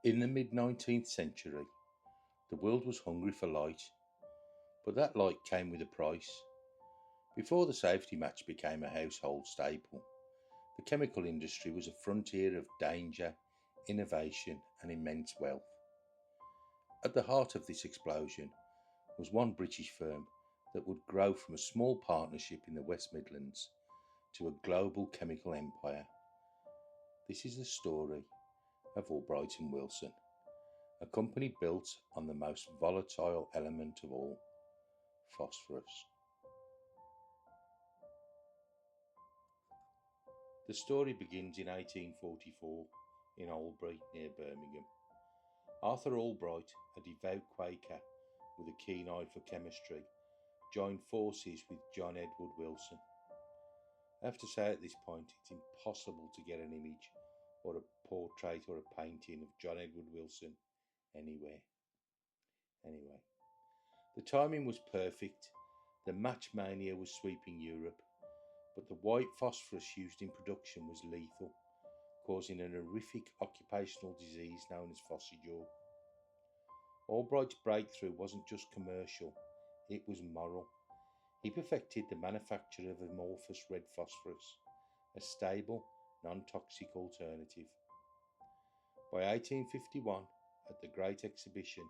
In the mid-19th century, the world was hungry for light, but that light came with a price. Before the safety match became a household staple, the chemical industry was a frontier of danger, innovation, and immense wealth. At the heart of this explosion was one British firm that would grow from a small partnership in the West Midlands to a global chemical empire. This is the story of Albright and Wilson, a company built on the most volatile element of all, phosphorus. The story begins in 1844 in Albright near Birmingham. Arthur Albright, a devout Quaker with a keen eye for chemistry, joined forces with John Edward Wilson. I have to say at this point it's impossible to get an image or a portrait or a painting of John Edward Wilson anywhere. Anyway, the timing was perfect. The match mania was sweeping Europe, but the white phosphorus used in production was lethal, causing an horrific occupational disease known as phosphature. Albright's breakthrough wasn't just commercial, it was moral. He perfected the manufacture of amorphous red phosphorus, a stable, non-toxic alternative. By 1851, at the Great Exhibition,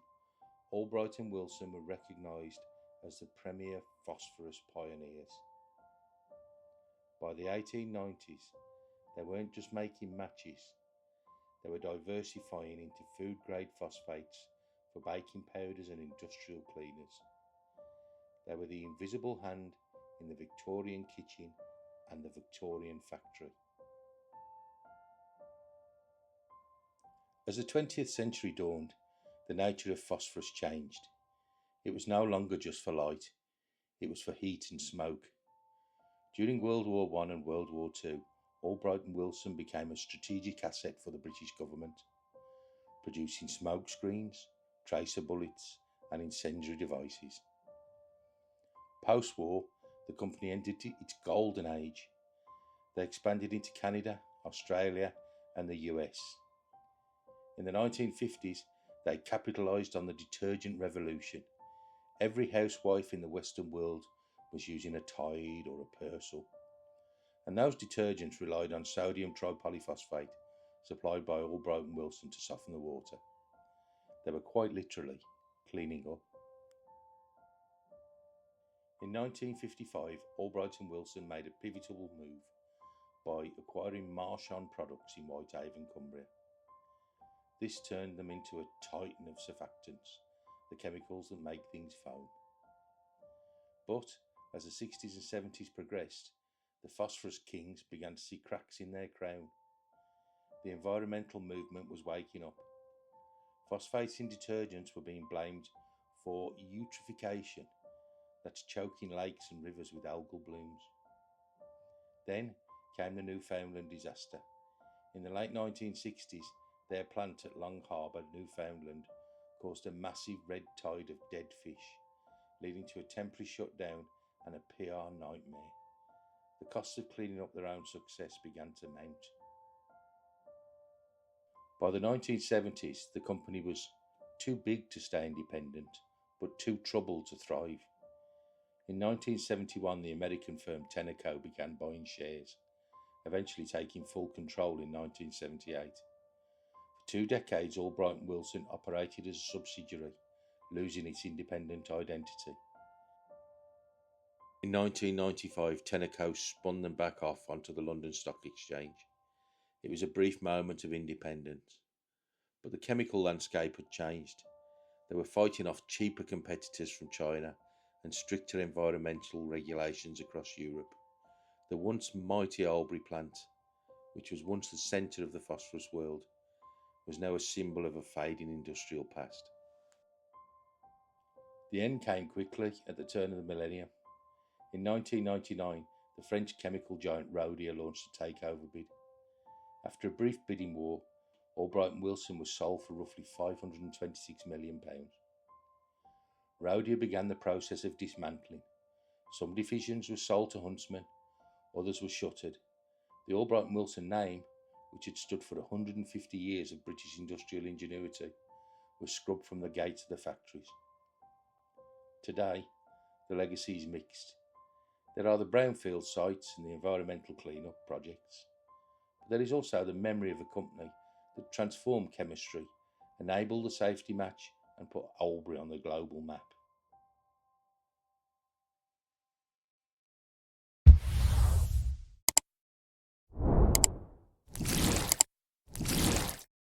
Albright and Wilson were recognised as the premier phosphorus pioneers. By the 1890s, they weren't just making matches, they were diversifying into food-grade phosphates for baking powders and industrial cleaners. They were the invisible hand in the Victorian kitchen and the Victorian factory. As the 20th century dawned, the nature of phosphorus changed. It was no longer just for light, it was for heat and smoke. During World War I and World War II, Albright and Wilson became a strategic asset for the British government, producing smoke screens, tracer bullets, and incendiary devices. Post-war, the company entered its golden age. They expanded into Canada, Australia, and the US. In the 1950s, they capitalised on the detergent revolution. Every housewife in the Western world was using a Tide or a Persil. And those detergents relied on sodium tripolyphosphate, supplied by Albright and Wilson to soften the water. They were quite literally cleaning up. In 1955, Albright and Wilson made a pivotal move by acquiring Marchand products in Whitehaven, Cumbria. This turned them into a titan of surfactants, the chemicals that make things foam. But as the 60s and 70s progressed, the phosphorus kings began to see cracks in their crown. The environmental movement was waking up. Phosphates in detergents were being blamed for eutrophication, that's choking lakes and rivers with algal blooms. Then came the Newfoundland disaster. In the late 1960s, their plant at Long Harbour, Newfoundland, caused a massive red tide of dead fish, leading to a temporary shutdown and a PR nightmare. The costs of cleaning up their own success began to mount. By the 1970s, the company was too big to stay independent, but too troubled to thrive. In 1971, the American firm Tenneco began buying shares, eventually taking full control in 1978. For 2 decades, Albright and Wilson operated as a subsidiary, losing its independent identity. In 1995, Tenneco spun them back off onto the London Stock Exchange. It was a brief moment of independence, but the chemical landscape had changed. They were fighting off cheaper competitors from China and stricter environmental regulations across Europe. The once mighty Albury plant, which was once the centre of the phosphorus world, was now a symbol of a fading industrial past. The end came quickly at the turn of the millennium. In 1999, the French chemical giant Rhodia launched a takeover bid. After a brief bidding war, Albright and Wilson was sold for roughly £526 million. Rhodia began the process of dismantling. Some divisions were sold to Huntsman, others were shuttered. The Albright and Wilson name which had stood for 150 years of British industrial ingenuity, were scrubbed from the gates of the factories. Today, the legacy is mixed. There are the brownfield sites and the environmental clean-up projects, but there is also the memory of a company that transformed chemistry, enabled the safety match, and put Albury on the global map.